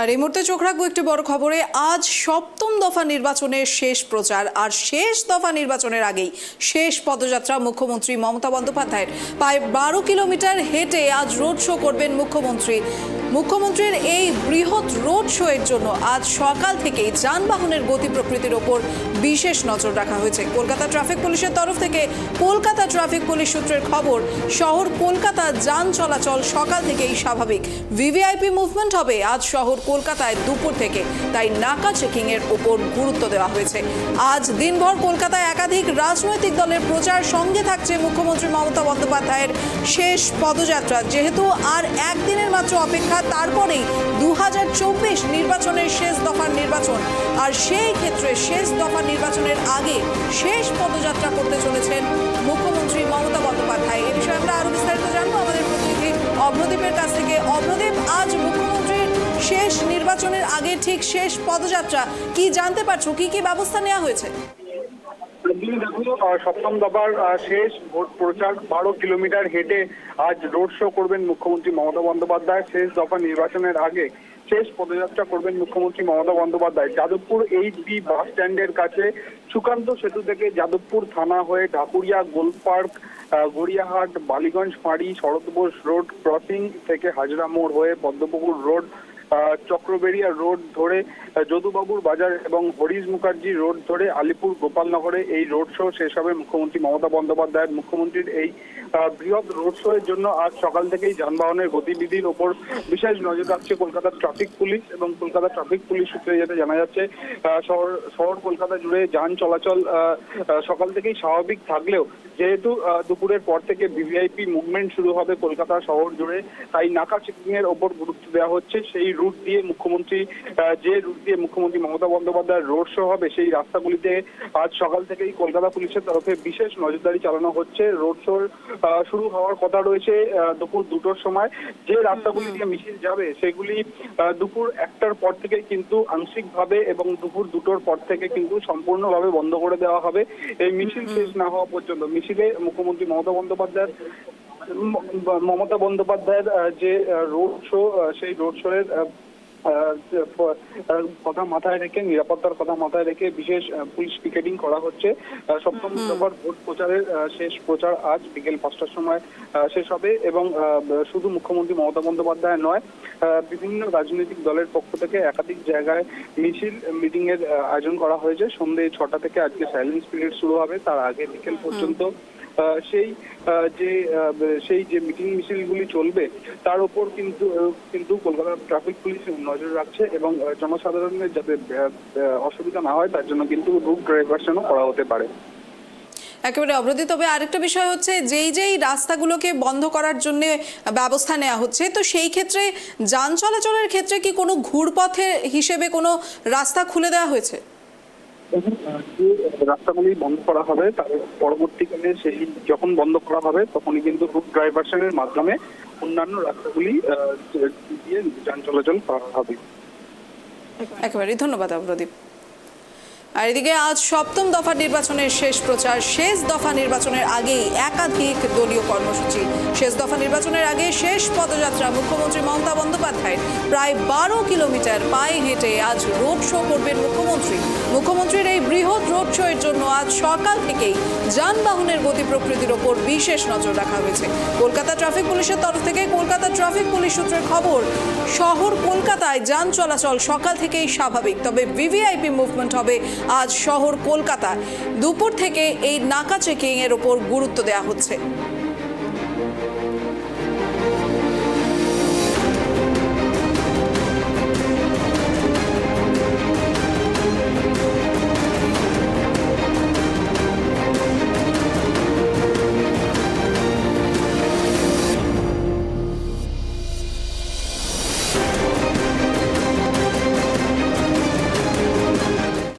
আর এই মুহূর্তে চোখ রাখবো একটি বড় খবরে। আজ সপ্তম দফা নির্বাচনের শেষ প্রচার, আর শেষ দফা নির্বাচনের আগেই শেষ পদযাত্রা মুখ্যমন্ত্রী মমতা বন্দ্যোপাধ্যায়ের। প্রায় 12 কিলোমিটার হেঁটে আজ রোড শো করবেন মুখ্যমন্ত্রী। মুখ্যমন্ত্রীর এই বৃহৎ রোড শো এর জন্য আজ সকাল থেকেই যানবাহনের গতি প্রকৃতির ওপর বিশেষ নজর রাখা হয়েছে। কলকাতা ট্রাফিক পুলিশের তরফ থেকে কলকাতা ট্রাফিক পুলিশ সূত্রের খবর, শহর কলকাতা যান চলাচল সকাল থেকেই স্বাভাবিক। ভিভিআইপি মুভমেন্ট হবে আজ শহর কলকাতায় দুপুর থেকে, তাই নাকা চেকিং এর উপর গুরুত্ব দেওয়া হয়েছে। আজ দিনভর কলকাতায় একাধিক রাজনৈতিক দলের প্রচার, সঙ্গে থাকছে মুখ্যমন্ত্রী মমতা বন্দ্যোপাধ্যায়ের শেষ পদযাত্রা। যেহেতু আর একদিনের মাত্র অপেক্ষা, তারপরেই 2024 নির্বাচনের শেষ দফার নির্বাচন, আর সেই ক্ষেত্রে শেষ দফা নির্বাচনের আগে শেষ পদযাত্রা করতে চলেছেন মুখ্যমন্ত্রী মমতা বন্দ্যোপাধ্যায়। এ বিষয়ে আমরা আরো বিস্তারিত জানবো আমাদের প্রতিনিধি অভ্রদীপের কাছ থেকে। অভ্রদীপ, আজ মুখ্যমন্ত্রীর শেষ নির্বাচনের আগে ঠিক শেষ পদযাত্রা, কি জানতে পারছো, কি কি ব্যবস্থা নেওয়া হয়েছে? সপ্তম দফার শেষ ভোট প্রচার, 12 কিলোমিটার হেঁটে আজ রোড শো করবেন মুখ্যমন্ত্রী মমতা বন্দ্যোপাধ্যায়। শেষ দফা নির্বাচনের আগে শেষ পদযাত্রা করবেন মুখ্যমন্ত্রী মমতা বন্দ্যোপাধ্যায়। যাদবপুর এইচবি বাস স্ট্যান্ডের কাছে সুকান্ত সেতু থেকে যাদবপুর থানা হয়ে ঢাকুরিয়া, গোলপার্ক, গড়িয়াহাট, বালিগঞ্জ ফাঁড়ি, শরৎ বোস রোড ক্রসিং থেকে হাজরা মোড় হয়ে পদ্মপুকুর রোড, চক্রবেড়িয়া রোড ধরে যদুবাবুর বাজার এবং হরিশ মুখার্জি রোড ধরে আলিপুর গোপালনগরে এই রোড শো শেষ হবে মুখ্যমন্ত্রী মমতা বন্দ্যোপাধ্যায়ের। মুখ্যমন্ত্রীর এই বৃহৎ রোড শো এর জন্য আজ সকাল থেকেই যানবাহনের গতিবিধির ওপর বিশেষ নজর রাখছে কলকাতা ট্রাফিক পুলিশ। এবং কলকাতা ট্রাফিক পুলিশ সূত্রে যেটা জানা যাচ্ছে, শহর কলকাতা জুড়ে যান চলাচল সকাল থেকেই স্বাভাবিক থাকলেও যেহেতু দুপুরের পর থেকে ভিভিআইপি মুভমেন্ট শুরু হবে কলকাতা শহর জুড়ে, তাই নাকা চেকিং এর ওপর গুরুত্ব দেওয়া হচ্ছে। সেই রুট দিয়ে মুখ্যমন্ত্রী মমতা বন্দ্যোপাধ্যায়ের রোড শো হবে, সেই রাস্তাগুলিতে আজ সকাল থেকেই কলকাতা পুলিশের তরফে বিশেষ নজরদারি চালানো হচ্ছে। রোড শো শুরু হওয়ার কথা রয়েছে দুপুর 2টোর সময়। যে রাস্তাগুলি দিয়ে মিছিল যাবে সেগুলি দুপুর 1টার পর থেকে কিন্তু আংশিকভাবে এবং দুপুর 2টোর পর থেকে কিন্তু সম্পূর্ণভাবে বন্ধ করে দেওয়া হবে। এই মিছিল শেষ না হওয়া পর্যন্ত। মিছিলে মুখ্যমন্ত্রী মমতা বন্দ্যোপাধ্যায়ের যে রোড শো, সেই রোড শো এর কথা মাথায় রেখে, নিরাপত্তার কথা মাথায় রেখে বিশেষ পুলিশ পিকেটিং করা হচ্ছে। সপ্তম দফার ভোট প্রচারের শেষ প্রচার আজ বিকেল 5টার সময় শেষ হবে। এবং শুধু মুখ্যমন্ত্রী মমতা বন্দ্যোপাধ্যায় নয়, বিভিন্ন রাজনৈতিক দলের পক্ষ থেকে একাধিক জায়গায় মিটিং এর আয়োজন করা হয়েছে। সন্ধ্যে 6টা থেকে আজকে সাইলেন্স পিরিয়ড শুরু হবে। তার আগে বিকেল পর্যন্ত সেই যে মিটিং মিছিলগুলি চলবে তার উপর কিন্তু কলকাতা ট্রাফিক পুলিশ নজর রাখছে এবং জনসাধারণের যাতে অসুবিধা না হয় তার জন্য কিন্তু রুট ডাইভারশনও করা হতে পারে। একেবারে অবরোধী। তবে আরেকটা বিষয় হচ্ছে, যেই রাস্তাগুলোকে বন্ধ করার জন্য ব্যবস্থা নেওয়া হচ্ছে, তো সেই ক্ষেত্রে যান চলাচলের ক্ষেত্রে কি কোনো ঘুরপথে হিসেবে কোনো রাস্তা খুলে দেওয়া হয়েছে? যে রাস্তাগুলি বন্ধ করা হবে তার পরবর্তীকালে সেই যখন বন্ধ করা হবে তখনই কিন্তু রুট ডাইভারশনের মাধ্যমে অন্যান্য রাস্তাগুলি দিয়ে যান চলাচল করা হবে। একেবারে ধন্যবাদ অবরদীপ। আর এদিকে আজ সপ্তম দফা নির্বাচনের শেষ প্রচার, শেষ দফা নির্বাচনের আগেই একাধিক দলীয় কর্মসূচি। শেষ দফা নির্বাচনের আগে শেষ পদযাত্রা মুখ্যমন্ত্রী মমতা বন্দ্যোপাধ্যায়। প্রায় 12 কিলোমিটার পায়ে হেঁটে আজ রোড শো করবেন মুখ্যমন্ত্রীর এই বৃহৎ রোড শো এর জন্য আজ সকাল থেকেই যানবাহনের গতি প্রকৃতির ওপর বিশেষ নজর রাখা হয়েছে। কলকাতা ট্রাফিক পুলিশের তরফ থেকে কলকাতা ট্রাফিক পুলিশ সূত্রের খবর, শহর কলকাতায় যান চলাচল সকাল থেকেই স্বাভাবিক। তবে ভিভিআইপি মুভমেন্ট হবে আজ শহর কলকাতা। দুপুর থেকে এই নাকা চেকিং এর উপর গুরুত্ব দেওয়া হচ্ছে।